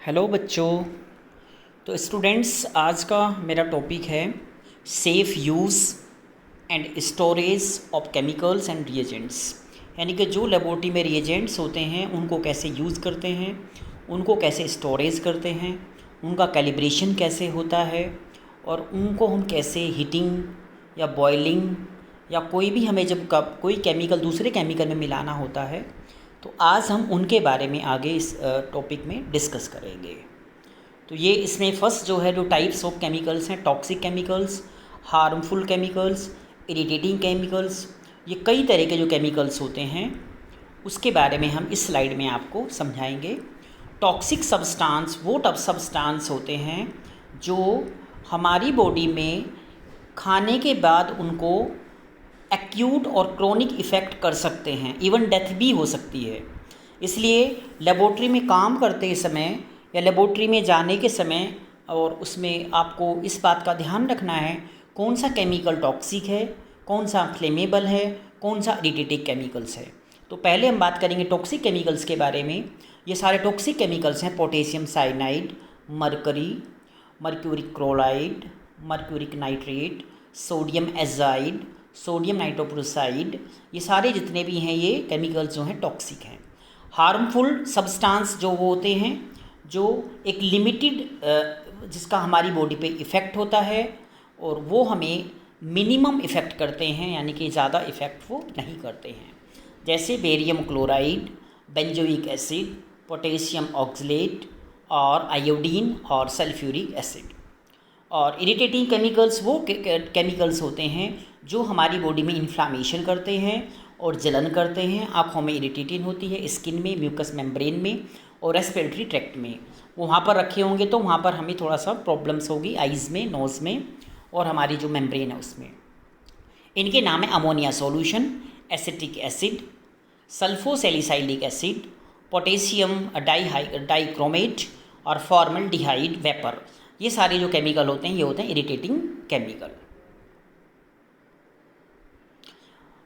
Hello बच्चों। तो students, आज का मेरा टॉपिक है safe use and storage of chemicals and reagents. यानी कि जो लेबोरेटरी में रिएजेंट्स होते हैं उनको कैसे यूज़ करते हैं, उनको कैसे स्टोरेज करते हैं, उनका कैलिब्रेशन कैसे होता है और उनको हम कैसे हीटिंग या बॉयलिंग या कोई भी हमें जब कोई केमिकल दूसरे केमिकल में मिलाना होता है तो आज हम उनके बारे में आगे इस टॉपिक में डिस्कस करेंगे। तो ये इसमें फर्स्ट जो है, जो टाइप्स ऑफ केमिकल्स हैं, toxic chemicals, harmful chemicals, irritating chemicals, ये कई तरह के जो केमिकल्स होते हैं उसके बारे में हम इस स्लाइड में आपको समझाएंगे। टॉक्सिक सब्सटेंस वो टब सब्सटेंस होते हैं जो हमारी बॉडी में खाने के बाद उनको एक्यूट और क्रोनिक इफ़ेक्ट कर सकते हैं, इवन डेथ भी हो सकती है। इसलिए लेबोरेटरी में काम करते समय या लेबोरेटरी में जाने के समय और उसमें आपको इस बात का ध्यान रखना है कौन सा केमिकल टॉक्सिक है, कौन सा फ्लेमेबल है, कौन सा इरिटेटिंग केमिकल्स है। तो पहले हम बात करेंगे टॉक्सिक केमिकल्स के बारे में। ये सारे टॉक्सिक केमिकल्स हैं potassium cyanide, mercury, mercuric chloride, mercuric nitrate, sodium azide, sodium nitrochloride, ये सारे जितने भी हैं ये केमिकल्स जो हैं टॉक्सिक हैं। हार्मफुल सब्सटेंस जो वो होते हैं जो एक लिमिटेड जिसका हमारी बॉडी पे इफ़ेक्ट होता है और वो हमें मिनिमम इफ़ेक्ट करते हैं, यानी कि ज़्यादा इफ़ेक्ट वो नहीं करते हैं। जैसे barium chloride, benzoic acid, potassium oxalate और आयोडीन और सल्फ्यूरिक एसिड। और इरिटेटिंग केमिकल्स वो केमिकल्स होते हैं जो हमारी बॉडी में इन्फ्लामेशन करते हैं और जलन करते हैं, आँखों में इरिटेटिंग होती है, स्किन में, म्यूकस मेम्ब्रेन में और रेस्पिरेटरी ट्रैक्ट में। वहाँ पर रखे होंगे तो वहाँ पर हमें थोड़ा सा प्रॉब्लम्स होगी, आइज़ में, नोज़ में और हमारी जो मेम्ब्रेन है उसमें। इनके नाम है ammonia solution, acetic acid, sulphosalicylic acid, potassium dichromate और फॉर्मल्डिहाइड वेपर। ये सारे जो केमिकल होते हैं ये होते हैं इरिटेटिंग केमिकल।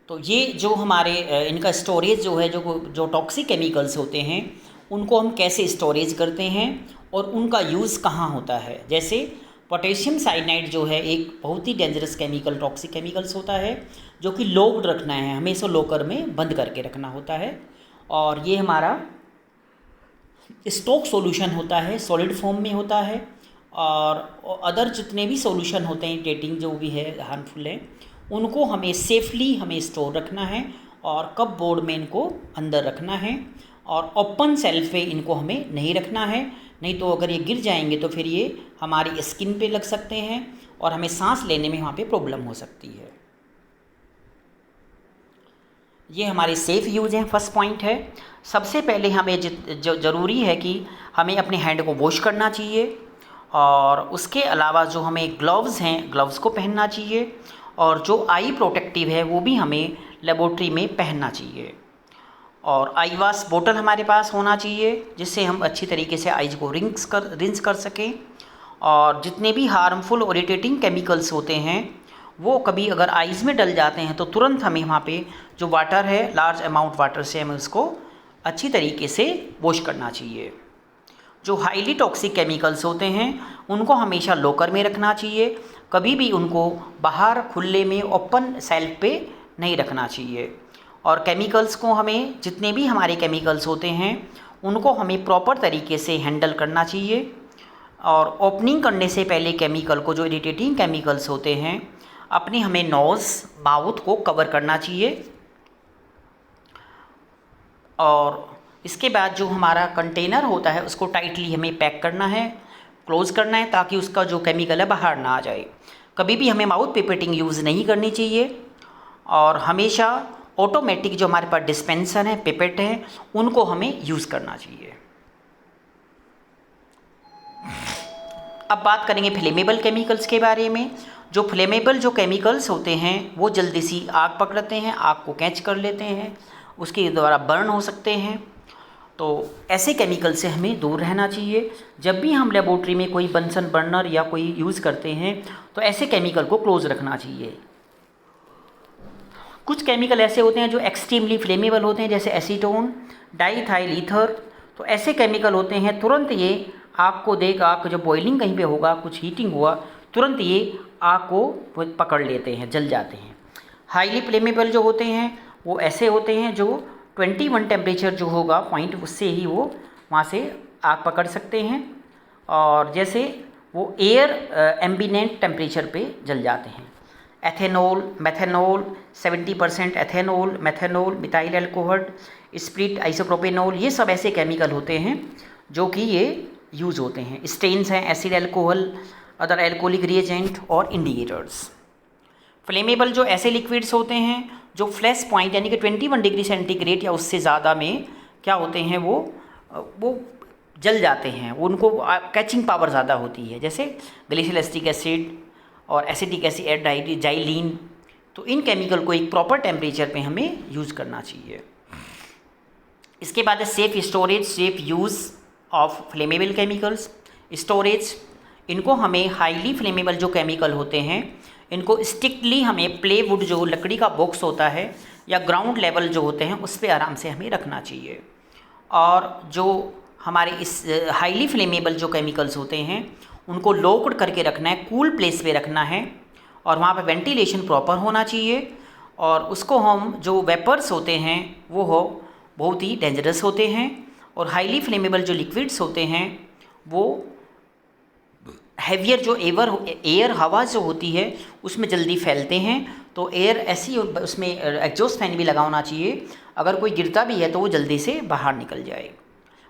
तो ये जो हमारे इनका स्टोरेज जो है, जो टॉक्सिक केमिकल्स होते हैं उनको हम कैसे स्टोरेज करते हैं और उनका यूज़ कहाँ होता है। जैसे पोटेशियम साइनाइड जो है एक बहुत ही डेंजरस केमिकल, टॉक्सिक केमिकल्स होता है जो कि लॉक्ड रखना है, हमेशा लॉकर में बंद करके रखना होता है। और ये हमारा स्टॉक सॉल्यूशन होता है, सॉलिड फॉर्म में होता है। और अदर जितने भी सॉल्यूशन होते हैं इरिटेटिंग जो भी है, हार्मफुल है, उनको हमें सेफली हमें स्टोर रखना है और कप बोर्ड में इनको अंदर रखना है और ओपन सेल्फ पे इनको हमें नहीं रखना है, नहीं तो अगर ये गिर जाएंगे तो फिर ये हमारी स्किन पे लग सकते हैं और हमें सांस लेने में वहाँ पे प्रॉब्लम हो सकती है। ये हमारे सेफ़ यूज़ हैं। फर्स्ट पॉइंट है, सबसे पहले हमें जो ज़रूरी है कि हमें अपने हैंड को वॉश करना चाहिए और उसके अलावा जो हमें ग्लव्स हैं, ग्लव्स को पहनना चाहिए और जो आई प्रोटेक्टिव है वो भी हमें लेबोरेटरी में पहनना चाहिए। और आई वाश बोतल हमारे पास होना चाहिए जिससे हम अच्छी तरीके से आइज को रिंस कर सकें। और जितने भी हार्मफुल और इरिटेटिंग केमिकल्स होते हैं वो कभी अगर आइज़ में डल जाते हैं तो तुरंत हमें वहाँ पे जो वाटर है, लार्ज अमाउंट वाटर से हमें उसको अच्छी तरीके से वॉश करना चाहिए। जो हाईली टॉक्सिक केमिकल्स होते हैं उनको हमेशा लॉकर में रखना चाहिए, कभी भी उनको बाहर खुले में ओपन सेल्फ पे नहीं रखना चाहिए। और केमिकल्स को हमें, जितने भी हमारे केमिकल्स होते हैं उनको हमें प्रॉपर तरीके से हैंडल करना चाहिए। और ओपनिंग करने से पहले केमिकल को, जो इरिटेटिंग केमिकल्स होते हैं, अपने हमें नोज़, माउथ को कवर करना चाहिए। और इसके बाद जो हमारा कंटेनर होता है उसको टाइटली हमें पैक करना है, क्लोज़ करना है ताकि उसका जो केमिकल है बाहर ना आ जाए। कभी भी हमें माउथ पिपेटिंग यूज़ नहीं करनी चाहिए और हमेशा ऑटोमेटिक जो हमारे पास डिस्पेंसर है, पिपेट हैं, उनको हमें यूज़ करना चाहिए। अब बात करेंगे फ्लेमेबल केमिकल्स के बारे में। जो फ्लेमेबल जो केमिकल्स होते हैं वो जल्दी सी आग पकड़ते हैं, आग को कैच कर लेते हैं, उसके द्वारा बर्न हो सकते हैं। तो ऐसे केमिकल से हमें दूर रहना चाहिए। जब भी हम लेबोरेटरी में कोई बंसन बर्नर या कोई यूज़ करते हैं तो ऐसे केमिकल को क्लोज रखना चाहिए। कुछ केमिकल ऐसे होते हैं जो एक्सट्रीमली फ्लेमेबल होते हैं, जैसे एसीटोन, डाईथाइल ईथर। तो ऐसे केमिकल होते हैं तुरंत ये आग को देख, आग जब बॉइलिंग कहीं पे होगा, कुछ हीटिंग हुआ, तुरंत ये आग को पकड़ लेते हैं, जल जाते हैं। हाईली फ्लेमेबल जो होते हैं वो ऐसे होते हैं जो 21 टेम्परेचर जो होगा पॉइंट, उससे ही वो वहाँ से आग पकड़ सकते हैं, और जैसे वो एयर एम्बिएंट टेम्परेचर पे जल जाते हैं। Ethanol, methanol, 70% ethanol, methanol, methyl alcohol, spirit, isopropanol, ये सब ऐसे केमिकल होते हैं जो कि ये यूज़ होते हैं। स्टेन्स हैं, acid alcohol, other alcoholic reagent और इंडिकेटर्स। फ्लेमेबल जो ऐसे लिक्विड्स होते हैं जो फ्लैश पॉइंट यानी कि 21 डिग्री सेंटीग्रेड या उससे ज़्यादा में क्या होते हैं, वो जल जाते हैं, उनको कैचिंग पावर ज़्यादा होती है, जैसे ग्लिसरॉल एसिटिक एसिड और एसिटिक एसिड, जाइलीन। तो इन केमिकल को एक प्रॉपर टेम्परेचर पे हमें यूज़ करना चाहिए। इसके बाद है safe storage, safe use of flammable chemicals. Storage, इनको हमें हाईली फ्लेमेबल जो केमिकल होते हैं इनको स्ट्रिक्टली हमें प्लेवुड जो लकड़ी का बॉक्स होता है या ग्राउंड लेवल जो होते हैं उस पर आराम से हमें रखना चाहिए। और जो हमारे इस हाईली फ्लेमेबल जो केमिकल्स होते हैं उनको लॉक्ड करके रखना है, कूल प्लेस पे रखना है, और वहाँ पे वेंटिलेशन प्रॉपर होना चाहिए। और उसको हम जो वेपर्स होते हैं वो बहुत ही डेंजरस होते हैं, और हाईली फ्लेमेबल जो लिक्विड्स होते हैं वो हैवियर जो एयर हवा जो होती है उसमें जल्दी फैलते हैं। तो एयर ऐसी उसमें एग्जॉस्ट फैन भी लगा होना चाहिए, अगर कोई गिरता भी है तो वो जल्दी से बाहर निकल जाए।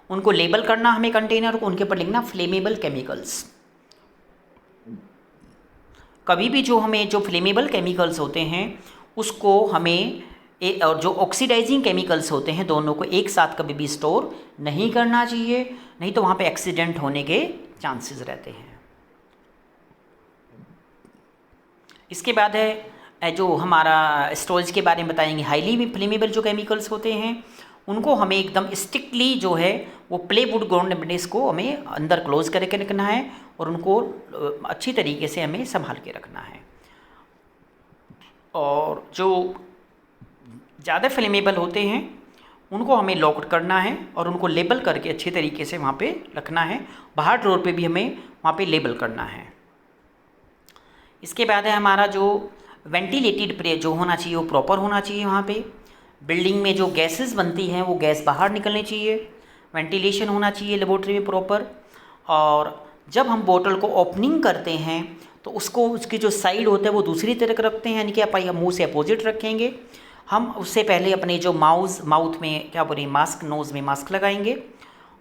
उनको लेबल करना हमें कंटेनर को, उनके ऊपर लिखना फ्लेमेबल केमिकल्स। कभी भी जो फ्लेमेबल केमिकल्स होते हैं उसको हमें और जो ऑक्सीडाइजिंग केमिकल्स होते हैं दोनों को एक साथ कभी भी स्टोर नहीं करना चाहिए, नहीं तो वहाँ पे एक्सीडेंट होने के चांसेस रहते हैं। इसके बाद है जो हमारा स्टोरेज के बारे में बताएंगे। हाईली फ्लेमेबल जो केमिकल्स होते हैं उनको हमें एकदम स्ट्रिक्टली जो है वो प्लेवुड ग्राउंड को हमें अंदर क्लोज करके रखना है, और उनको अच्छी तरीके से हमें संभाल के रखना है। और जो ज़्यादा फ्लेमेबल होते हैं उनको हमें लॉक करना है और उनको लेबल करके अच्छे तरीके से वहाँ पे रखना है। बाहर ड्रॉर पे भी हमें वहाँ पे लेबल करना है। इसके बाद है हमारा जो वेंटिलेटेड प्रे जो होना चाहिए वो प्रॉपर होना चाहिए। वहाँ पे बिल्डिंग में जो गैसेस बनती हैं वो गैस बाहर निकलनी चाहिए, वेंटिलेशन होना चाहिए लेबोरेटरी में प्रॉपर। और जब हम बोतल को ओपनिंग करते हैं तो उसकी जो साइड होता है वो दूसरी तरफ रखते हैं, यानी कि आप मुँह से अपोजिट रखेंगे। हम उससे पहले अपने जो माउथ में क्या बोले मास्क, नोज़ में मास्क लगाएंगे,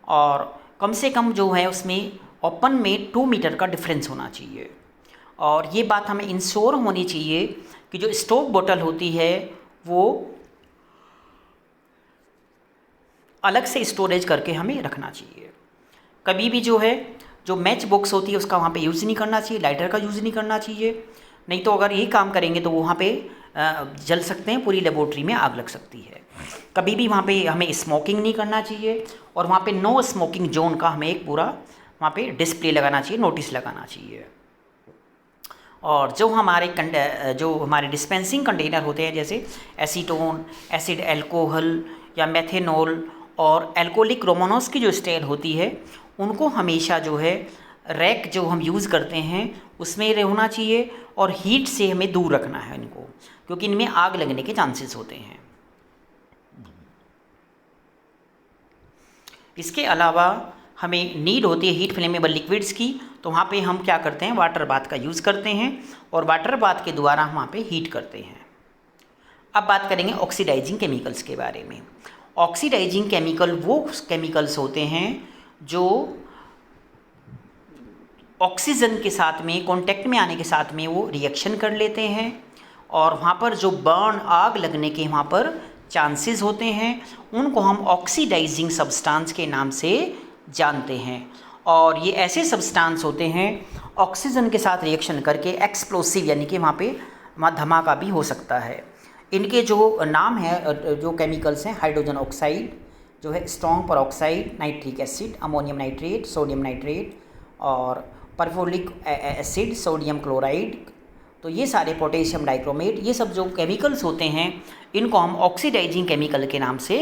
और कम से कम जो है उसमें ओपन में 2 मीटर का डिफरेंस होना चाहिए। और ये बात हमें इंश्योर होनी चाहिए कि जो स्टॉक बोतल होती है वो अलग से स्टोरेज करके हमें रखना चाहिए। कभी भी जो मैच बॉक्स होती है उसका वहाँ पे यूज़ नहीं करना चाहिए, लाइटर का यूज़ नहीं करना चाहिए, नहीं तो अगर ये काम करेंगे तो वहाँ पे जल सकते हैं, पूरी लेबोरेटरी में आग लग सकती है। कभी भी वहाँ पे हमें स्मोकिंग नहीं करना चाहिए, और वहाँ पे नो स्मोकिंग जोन का हमें एक पूरा वहाँ पे डिस्प्ले लगाना चाहिए, नोटिस लगाना चाहिए। और जो हमारे डिस्पेंसिंग कंटेनर होते हैं जैसे एसीटोन, एसिड अल्कोहल या मेथेनॉल और एल्कोहलिक रोमानोस की जो स्टेल होती है उनको हमेशा जो है रैक जो हम यूज़ करते हैं उसमें रहना चाहिए, और हीट से हमें दूर रखना है इनको, क्योंकि इनमें आग लगने के चांसेस होते हैं। इसके अलावा हमें नीड होती है हीट फ्लेमेबल लिक्विड्स की, तो वहाँ पे हम क्या करते हैं वाटर बाथ का यूज़ करते हैं, और वाटर बाथ के द्वारा हम वहाँ पे हीट करते हैं। अब बात करेंगे ऑक्सीडाइजिंग केमिकल्स के बारे में। ऑक्सीडाइजिंग केमिकल वो केमिकल्स होते हैं जो ऑक्सीजन के साथ में कांटेक्ट में आने के साथ में वो रिएक्शन कर लेते हैं, और वहाँ पर जो बर्न आग लगने के वहाँ पर चांसेस होते हैं उनको हम ऑक्सीडाइजिंग सब्सटेंस के नाम से जानते हैं। और ये ऐसे सब्सटेंस होते हैं ऑक्सीजन के साथ रिएक्शन करके एक्सप्लोसिव, यानी कि वहाँ धमाका भी हो सकता है। इनके जो नाम है जो केमिकल्स हैं, हाइड्रोजन ऑक्साइड जो है, strong peroxide, nitric acid, ammonium nitrate, sodium nitrate और परफोलिक एसिड, सोडियम क्लोराइड, तो ये सारे पोटेशियम डाइक्रोमेट, ये सब जो केमिकल्स होते हैं इनको हम ऑक्सीडाइजिंग केमिकल के नाम से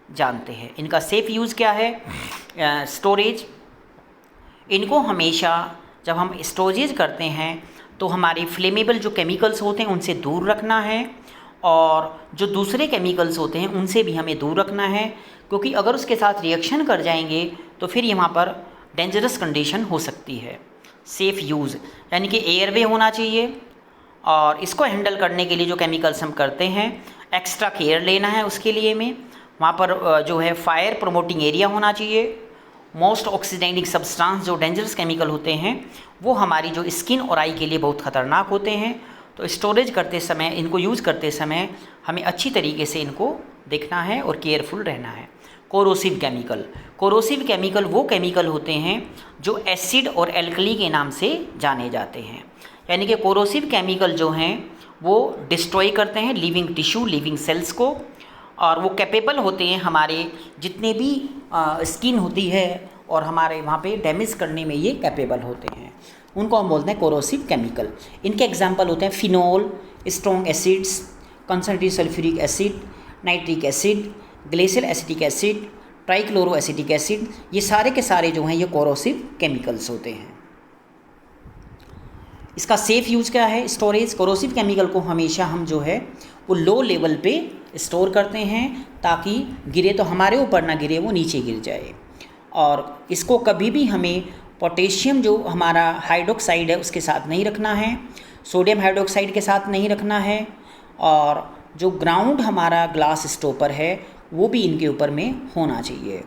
जानते हैं। इनका सेफ यूज़ क्या है? स्टोरेज, इनको हमेशा जब हम स्टोरेज करते हैं तो हमारे फ्लेमेबल जो केमिकल्स होते हैं उनसे दूर रखना है, और जो दूसरे केमिकल्स होते हैं उनसे भी हमें दूर रखना है, क्योंकि अगर उसके साथ रिएक्शन कर जाएंगे तो फिर यहाँ पर डेंजरस कंडीशन हो सकती है। सेफ़ यूज़ यानी कि एयरवे होना चाहिए, और इसको हैंडल करने के लिए जो केमिकल्स हम करते हैं एक्स्ट्रा केयर लेना है उसके लिए में। वहाँ पर जो है फायर प्रोमोटिंग एरिया होना चाहिए। मोस्ट ऑक्सीडाइजिंग सब्सटेंस जो डेंजरस केमिकल होते हैं वो हमारी जो स्किन और आई के लिए बहुत ख़तरनाक होते हैं, तो स्टोरेज करते समय, इनको यूज़ करते समय हमें अच्छी तरीके से इनको देखना है और केयरफुल रहना है। कोरोसिव केमिकल, कोरोसिव केमिकल वो केमिकल होते हैं जो एसिड और एल्कली के नाम से जाने जाते हैं। यानी कि कोरोसिव केमिकल जो हैं वो डिस्ट्रॉय करते हैं लिविंग टिश्यू, लिविंग सेल्स को, और वो कैपेबल होते हैं हमारे जितने भी स्किन होती है और हमारे वहाँ पे डैमेज करने में ये कैपेबल होते हैं। उनको हम बोलते हैं कोरोसिव केमिकल। इनके एग्जांपल होते हैं phenol, strong acids, concentrated sulphuric acid, nitric acid, glacial acetic acid, trichloro acetic acid, ये सारे के सारे जो हैं ये कोरोसिव केमिकल्स होते हैं। इसका सेफ़ यूज़ क्या है? स्टोरेज। कोरोसिव केमिकल को हमेशा हम जो है वो लो लेवल पे स्टोर करते हैं ताकि गिरे तो हमारे ऊपर ना गिरे, वो नीचे गिर जाए। और इसको कभी भी हमें पोटेशियम जो हमारा हाइड्रोक्साइड है उसके साथ नहीं रखना है, सोडियम हाइड्रोक्साइड के साथ नहीं रखना है, और जो ग्राउंड हमारा ग्लास स्टॉपर है वो भी इनके ऊपर में होना चाहिए।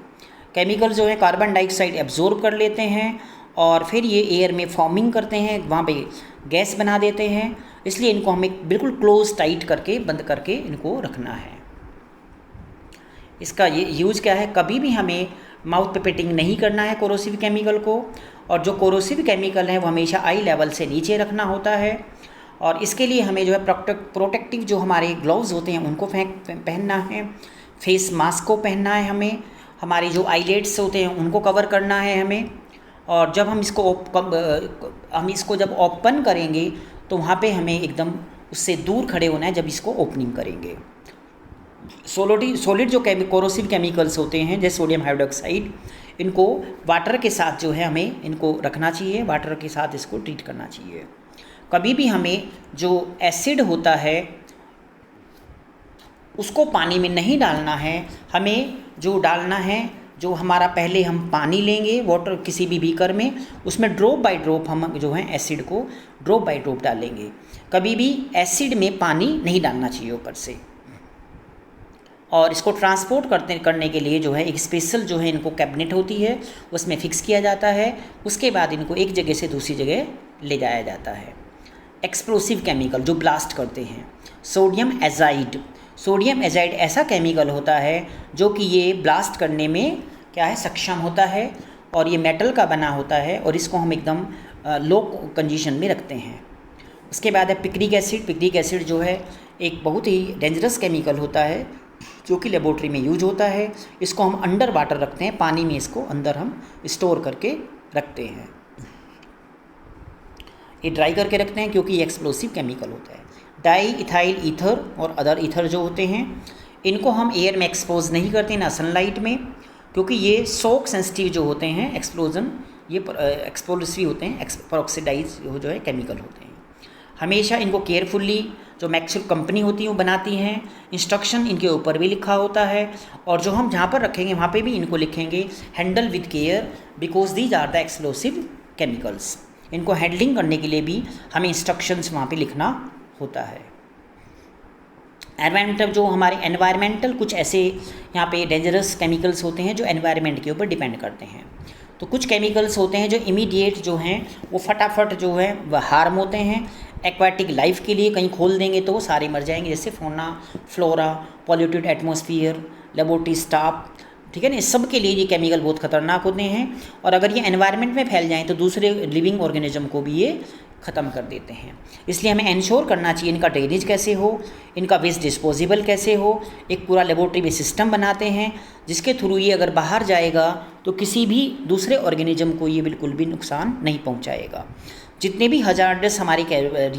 केमिकल जो है कार्बन डाइऑक्साइड एब्जॉर्ब कर लेते हैं और फिर ये एयर में फॉर्मिंग करते हैं, वहाँ पे गैस बना देते हैं, इसलिए इनको हमें बिल्कुल क्लोज टाइट करके बंद करके इनको रखना है। इसका ये यूज़ क्या है? कभी भी हमें माउथ पे पेटिंग नहीं करना है कोरोसिव केमिकल को, और जो कोरोसिव केमिकल है वो हमेशा आई लेवल से नीचे रखना होता है। और इसके लिए हमें जो है प्रोटेक्टिव जो हमारे ग्लव्स होते हैं उनको पहनना है, फेस मास्क को पहनना है हमें, हमारे जो आईलेट्स होते हैं उनको कवर करना है हमें। और जब हम इसको जब ओपन करेंगे तो वहाँ पे हमें एकदम उससे दूर खड़े होना है जब इसको ओपनिंग करेंगे। सॉलिड जो कोरोसिव केमिकल्स होते हैं जैसे सोडियम हाइड्रोक्साइड, इनको वाटर के साथ जो है हमें इनको रखना चाहिए, वाटर के साथ इसको ट्रीट करना चाहिए। कभी भी हमें जो एसिड होता है उसको पानी में नहीं डालना है, हमें जो डालना है, जो हमारा पहले हम पानी लेंगे वाटर किसी भी बीकर में, उसमें ड्रॉप बाय ड्रॉप हम जो है एसिड को ड्रॉप बाय ड्रॉप डालेंगे। कभी भी एसिड में पानी नहीं डालना चाहिए ऊपर से। और इसको ट्रांसपोर्ट करने के लिए जो है एक स्पेशल जो है इनको कैबिनेट होती है, उसमें फिक्स किया जाता है, उसके बाद इनको एक जगह से दूसरी जगह ले जाया जाता है। एक्सप्लोसिव केमिकल जो ब्लास्ट करते हैं, सोडियम एजाइड। सोडियम एजाइड ऐसा केमिकल होता है जो कि ये ब्लास्ट करने में क्या है सक्षम होता है, और ये मेटल का बना होता है, और इसको हम एकदम लो कंडीशन में रखते हैं। उसके बाद है पिक्रिक एसिड। पिक्रिक एसिड जो है एक बहुत ही डेंजरस केमिकल होता है जो कि लेबोरेटरी में यूज होता है। इसको हम अंडर वाटर रखते हैं, पानी में इसको अंदर हम स्टोर करके रखते हैं। ये ड्राई करके रखते हैं क्योंकि ये एक्सप्लोसिव केमिकल होता है। डाई इथाइल ईथर और अदर ईथर जो होते हैं इनको हम एयर में एक्सपोज नहीं करते, ना सनलाइट में, क्योंकि ये शॉक सेंसिटिव जो होते हैं, एक्सप्लोजन ये एक्सप्लोसिव होते हैं, परऑक्सीडाइज जो है केमिकल होते हैं। हमेशा इनको केयरफुली जो मैक्सिम कंपनी होती है वो बनाती हैं, इंस्ट्रक्शन इनके ऊपर भी लिखा होता है, और जो हम जहाँ पर रखेंगे वहाँ पे भी इनको लिखेंगे handle with care because these are the explosive chemicals. इनको हैंडलिंग करने के लिए भी हमें इंस्ट्रक्शंस वहाँ पे लिखना होता है। एनवायरमेंटल जो हमारे एनवायरमेंटल कुछ ऐसे यहाँ पे डेंजरस केमिकल्स होते हैं जो एनवायरनमेंट के ऊपर डिपेंड करते हैं। तो कुछ केमिकल्स होते हैं जो इमीडिएट जो हैं वो फटाफट जो है वह हार्म होते हैं एक्वाटिक लाइफ के लिए, कहीं खोल देंगे तो वो सारे मर जाएंगे, जैसे fauna, flora, polluted atmosphere, laboratory staff, ठीक है ना। इस सब के लिए ये केमिकल बहुत ख़तरनाक होते हैं, और अगर ये एनवायरनमेंट में फैल जाएँ तो दूसरे लिविंग ऑर्गेनिज्म को भी ये ख़त्म कर देते हैं। इसलिए हमें इंश्योर करना चाहिए इनका ड्रेनेज कैसे हो, इनका वेस्ट डिस्पोजेबल कैसे हो। एक पूरा लेबोरेटरी में सिस्टम बनाते हैं जिसके थ्रू ये अगर बाहर जाएगा तो किसी भी दूसरे ऑर्गेनिज्म को ये बिल्कुल भी नुकसान नहीं पहुंचाएगा। जितने भी हजार्डस हमारे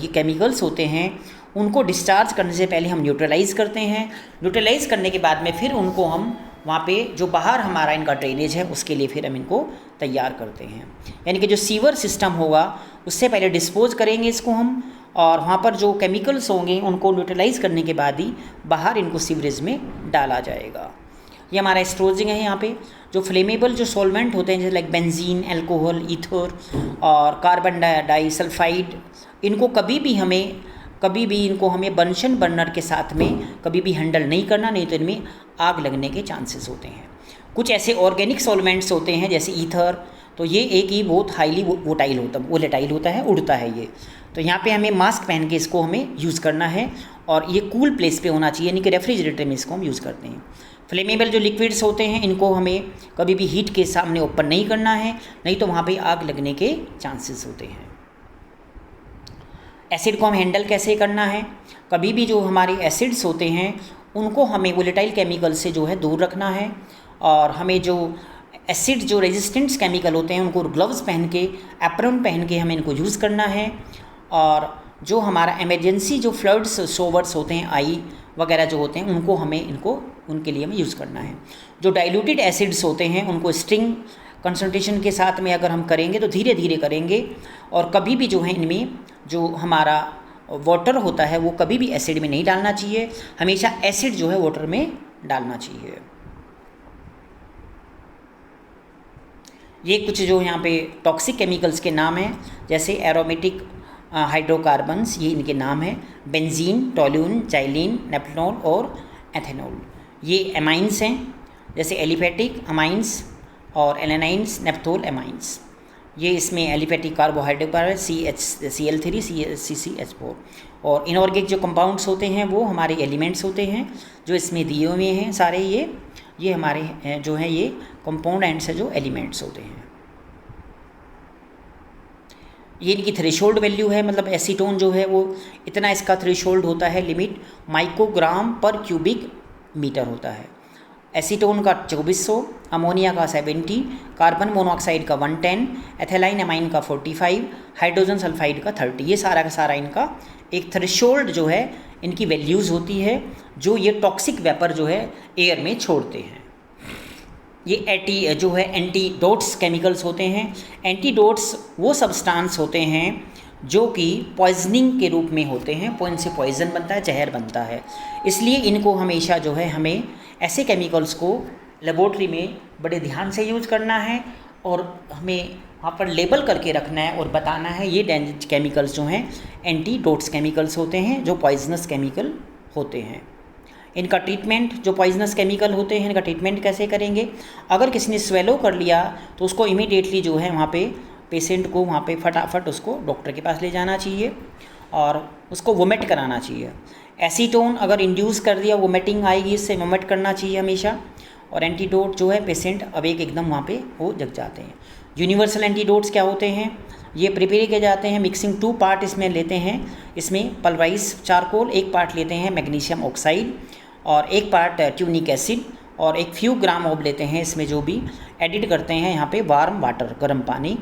केमिकल्स होते हैं उनको डिस्चार्ज करने से पहले हम न्यूट्रलाइज़ करते हैं। न्यूट्रलाइज़ करने के बाद में फिर उनको हम वहाँ पे जो बाहर हमारा इनका ड्रेनेज है उसके लिए फिर हम इनको तैयार करते हैं। यानी कि जो सीवर सिस्टम होगा उससे पहले डिस्पोज करेंगे इसको हम, और वहाँ पर जो केमिकल्स होंगे उनको न्यूट्रलाइज करने के बाद ही बाहर इनको सीवरेज में डाला जाएगा। ये हमारा स्टोरेजिंग है। यहाँ पे जो फ्लेमेबल जो सॉल्वेंट होते हैं जैसे लाइक बेंजीन, अल्कोहल, ईथर और कार्बन डाइसल्फाइड, इनको कभी भी इनको हमें बंशन बर्नर के साथ में कभी भी हैंडल नहीं करना, नहीं तो इनमें आग लगने के चांसेस होते हैं। कुछ ऐसे ऑर्गेनिक सॉल्वेंट्स होते हैं जैसे ईथर, तो ये एक ही बहुत हाईली वोलेटाइल होता है, उड़ता है ये। तो यहाँ पे हमें मास्क पहन के इसको हमें यूज़ करना है, और ये कूल प्लेस पे होना चाहिए, यानी कि रेफ्रिजरेटर में इसको हम यूज़ करते हैं। फ्लेमेबल जो लिक्विड्स होते हैं इनको हमें कभी भी हीट के सामने ओपन नहीं करना है, नहीं तो वहाँ पे आग लगने के चांसेस होते हैं। एसिड को हम हैंडल कैसे करना है, कभी भी जो हमारे एसिड्स होते हैं उनको हमें वोलेटाइल केमिकल से जो है दूर रखना है, और हमें जो एसिड जो रेजिस्टेंट्स केमिकल होते हैं उनको ग्लव्स पहन के, एप्रन पहन के हमें इनको यूज़ करना है। और जो हमारा इमरजेंसी जो फ्लड्स सोवर्स होते हैं, आई वगैरह जो होते हैं, उनके लिए हमें यूज़ करना है। जो डाइल्यूटेड एसिड्स होते हैं उनको स्ट्रिंग कंसंट्रेशन के साथ में अगर हम करेंगे तो धीरे धीरे करेंगे, और कभी भी जो है इनमें जो हमारा वाटर होता है वो कभी भी एसिड में नहीं डालना चाहिए, हमेशा एसिड जो है वाटर में डालना चाहिए। ये कुछ जो यहाँ पे टॉक्सिक केमिकल्स के नाम हैं, जैसे एरोमेटिक हाइड्रोकार्बन्स, ये इनके नाम हैं, बेंजीन, टोल्यून, चाइलिन, नेप्थनॉल और एथेनॉल। ये एमाइंस हैं, जैसे एलिफेटिक अमाइंस और एलेनाइंस, नेप्थोल एमाइंस। ये इसमें एलिफेटिक कार्बोहाइड्रेट पर CH3 CCH4। और इनऑर्गेनिक जो कंपाउंड्स होते हैं वो हमारे एलिमेंट्स होते हैं जो इसमें दिए हुए हैं सारे। ये हमारे जो हैं ये कंपाउंड से जो एलिमेंट्स होते हैं। ये इनकी थ्रेशोल्ड वैल्यू है, मतलब एसीटोन जो है वो इतना इसका थ्रेशोल्ड होता है, लिमिट माइक्रोग्राम पर क्यूबिक मीटर होता है। एसीटोन का 2400, अमोनिया का 70, कार्बन मोनोऑक्साइड का 110, एथिलाइन अमाइन का 45, हाइड्रोजन सल्फाइड का 30। ये सारा का सारा इनका एक थ्रेशोल्ड जो है इनकी वैल्यूज़ होती है, जो ये टॉक्सिक वेपर जो है एयर में छोड़ते हैं। ये जो है एंटीडोट्स केमिकल्स होते हैं। एंटीडोट्स वो सब्सटेंस होते हैं जो कि पॉइजनिंग के रूप में होते हैं, इनसे पॉइजन बनता है, जहर बनता है। इसलिए इनको हमेशा जो है हमें ऐसे केमिकल्स को लेबोरेटरी में बड़े ध्यान से यूज करना है, और हमें वहाँ पर लेबल करके रखना है और बताना है ये डेंजरस केमिकल्स जो हैं एंटीडोट्स केमिकल्स होते हैं, जो पॉइजनस केमिकल होते हैं। इनका ट्रीटमेंट, जो पॉइजनस केमिकल होते हैं इनका ट्रीटमेंट कैसे करेंगे, अगर किसी ने स्वेलो कर लिया तो उसको इमीडिएटली जो है वहाँ पे पेशेंट को वहाँ पे फटाफट उसको डॉक्टर के पास ले जाना चाहिए और उसको वोमिट कराना चाहिए। एसीटोन अगर इंड्यूस कर दिया वोमिटिंग आएगी, इससे वोमिट करना चाहिए हमेशा। और एंटीडोट जो है पेशेंट अवेक एकदम वहाँ पे वो जग जाते हैं। यूनिवर्सल एंटीडोट्स क्या होते हैं, ये प्रिपेयर किए जाते हैं मिक्सिंग 2 पार्ट इसमें लेते हैं। इसमें पल्वराइज चारकोल 1 पार्ट लेते हैं, मैग्नीशियम ऑक्साइड और 1 पार्ट ट्यूनिक एसिड और एक फ्यू ग्राम ऑब लेते हैं। इसमें जो भी एडिट करते हैं यहाँ पे वार्म वाटर, गर्म पानी,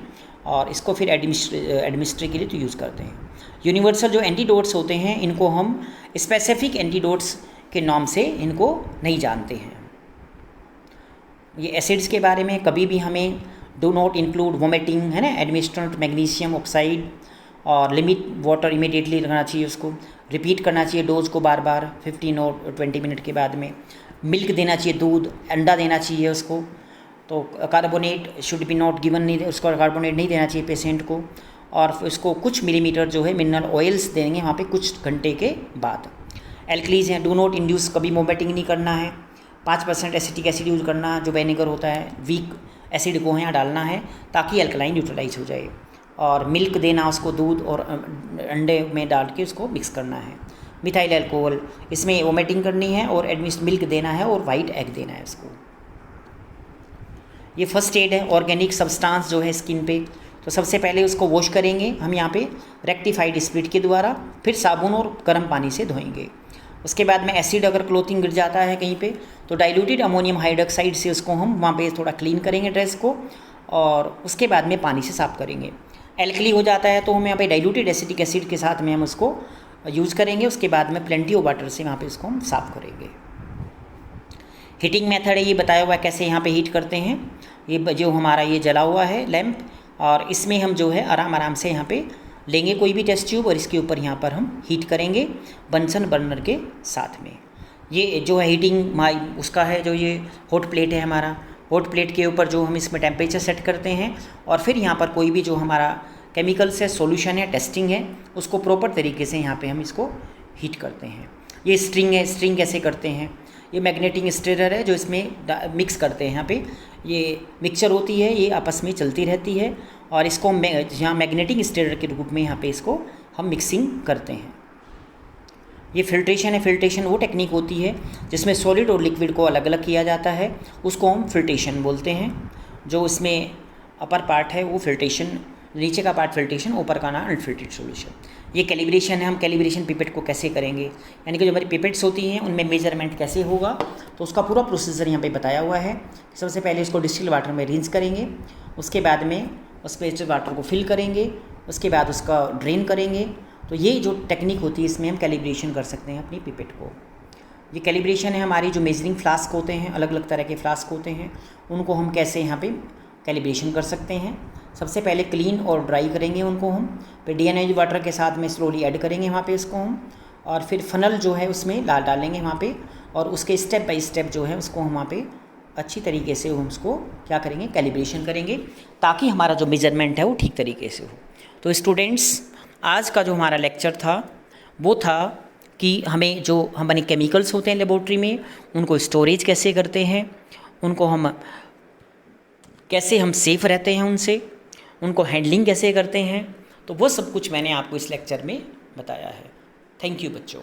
और इसको फिर एडमिनिस्ट्री के लिए तो यूज़ करते हैं। यूनिवर्सल जो एंटीडोट्स होते हैं इनको हम स्पेसिफिक एंटीडोट्स के नाम से इनको नहीं जानते हैं। ये एसिड्स के बारे में कभी भी हमें डू नॉट इंक्लूड वोमिटिंग, है ना, एडमिनिस्ट्रेट मैग्नीशियम ऑक्साइड और लिमिट वाटर इमीडिएटली रखना चाहिए, उसको रिपीट करना चाहिए डोज को बार बार 15 और 20 मिनट के बाद में। मिल्क देना चाहिए, दूध, अंडा देना चाहिए उसको। तो carbonate should be not given, नहीं, उसको कार्बोनेट नहीं देना चाहिए पेशेंट को। और उसको कुछ मिलीमीटर जो है मिनरल ऑयल्स देंगे वहाँ पे कुछ घंटे के बाद। एल्कलीज हैं, डू नॉट इंड्यूस, कभी वोमिटिंग नहीं करना है। 5% एसिटिक एसिड यूज़ करना है, जो विनेगर होता है, वीक एसिड को यहाँ डालना है ताकि अल्कलाइन न्यूट्रलाइज हो जाए। और मिल्क देना उसको, दूध और अंडे में डाल के उसको मिक्स करना है। मिथाइल अल्कोहल, इसमें वोमिटिंग करनी है और मिल्क देना है और वाइट एग देना है उसको। ये फर्स्ट एड है। ऑर्गेनिक सब्सटेंस जो है स्किन पे, तो सबसे पहले उसको वॉश करेंगे हम यहाँ पे रेक्टिफाइड स्पिरिट के द्वारा, फिर साबुन और गर्म पानी से धोएंगे। उसके बाद में एसिड अगर क्लोथिंग गिर जाता है कहीं पे तो डाइल्यूटेड अमोनियम हाइड्रोक्साइड से उसको हम वहाँ पे थोड़ा क्लीन करेंगे ड्रेस को, और उसके बाद में पानी से साफ़ करेंगे। एल्कली हो जाता है तो हम यहाँ पे डाइल्यूटेड एसिटिक एसिड के साथ में हम उसको यूज़ करेंगे। उसके बाद में प्लेंटी ऑफ वाटर से वहाँ पे उसको हम साफ़ करेंगे। हीटिंग मेथड है ये बताया हुआ है कैसे यहाँ पे हीट करते हैं। ये जो हमारा ये जला हुआ है लैंप, और इसमें हम जो है आराम से यहाँ पे लेंगे कोई भी टेस्ट ट्यूब और इसके ऊपर यहाँ पर हम हीट करेंगे बंसन बर्नर के साथ में। ये जो है हीटिंग उसका है, जो ये हॉट प्लेट है हमारा, हॉट प्लेट के ऊपर जो हम इसमें टेम्परेचर सेट करते हैं और फिर यहाँ पर कोई भी जो हमारा केमिकल्स है, सॉल्यूशन है, टेस्टिंग है, उसको प्रॉपर तरीके से यहाँ पे हम इसको हीट करते हैं। ये स्ट्रिंग है, स्ट्रिंग कैसे करते हैं, ये मैग्नेटिक स्टेटर है जो इसमें मिक्स करते हैं। यहाँ पे ये मिक्सचर होती है, ये आपस में चलती रहती है और इसको यहाँ मैग्नेटिक स्टेटर के रूप में यहाँ पे इसको हम मिक्सिंग करते हैं। ये फिल्ट्रेशन है, फिल्ट्रेशन वो टेक्निक होती है जिसमें सॉलिड और लिक्विड को अलग अलग किया जाता है, उसको हम फिल्ट्रेशन बोलते हैं। जो इसमें अपर पार्ट है वो फिल्ट्रेशन, नीचे का पार्ट फिल्ट्रेशन, ऊपर का नाम अनफिल्टर्ड सॉल्यूशन। ये कैलिब्रेशन है, हम कैलिब्रेशन पिपेट को कैसे करेंगे, यानी कि जो हमारी पिपेट्स होती हैं उनमें मेजरमेंट कैसे होगा, तो उसका पूरा प्रोसीजर यहाँ पे बताया हुआ है। सबसे पहले इसको डिस्टिल वाटर में रिंस करेंगे, उसके बाद में उस पर वाटर को फिल करेंगे, उसके बाद उसका ड्रेन करेंगे। तो ये जो टेक्निक होती है इसमें हम कैलिब्रेशन कर सकते हैं अपनी पिपेट को। ये कैलिब्रेशन है हमारी जो मेजरिंग फ्लास्क होते हैं, अलग अलग तरह के फ्लास्क होते हैं, उनको हम कैसे यहाँ पे कैलिब्रेशन कर सकते हैं। सबसे पहले क्लीन और ड्राई करेंगे उनको हम, फिर डीआयोनाइज्ड वाटर के साथ में स्लोली ऐड करेंगे वहाँ पे इसको हम, और फिर फनल जो है उसमें डालेंगे वहाँ पे, और उसके स्टेप बाय स्टेप जो है उसको हम वहाँ पे अच्छी तरीके से हम उसको क्या करेंगे, कैलिब्रेशन करेंगे, ताकि हमारा जो मेजरमेंट है वो ठीक तरीके से हो। तो स्टूडेंट्स, आज का जो हमारा लेक्चर था वो था कि हमें जो हमारे केमिकल्स होते हैं लेबोरेटरी में उनको स्टोरेज कैसे करते हैं, उनको हम कैसे हम सेफ़ रहते हैं उनसे, उनको हैंडलिंग कैसे करते हैं, तो वो सब कुछ मैंने आपको इस लेक्चर में बताया है। थैंक यू बच्चों।